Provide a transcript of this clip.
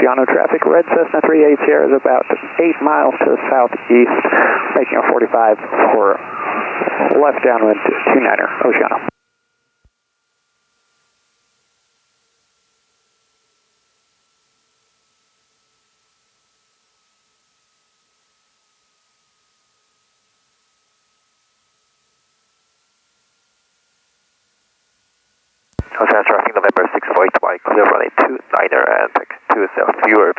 Oceano traffic. Red Cessna 38 Sierra is about 8 miles to the southeast, making a 45 for left downwind 29er, Oceano. Oceano traffic November 648 Mike, clear runway 29er and taxi to self viewer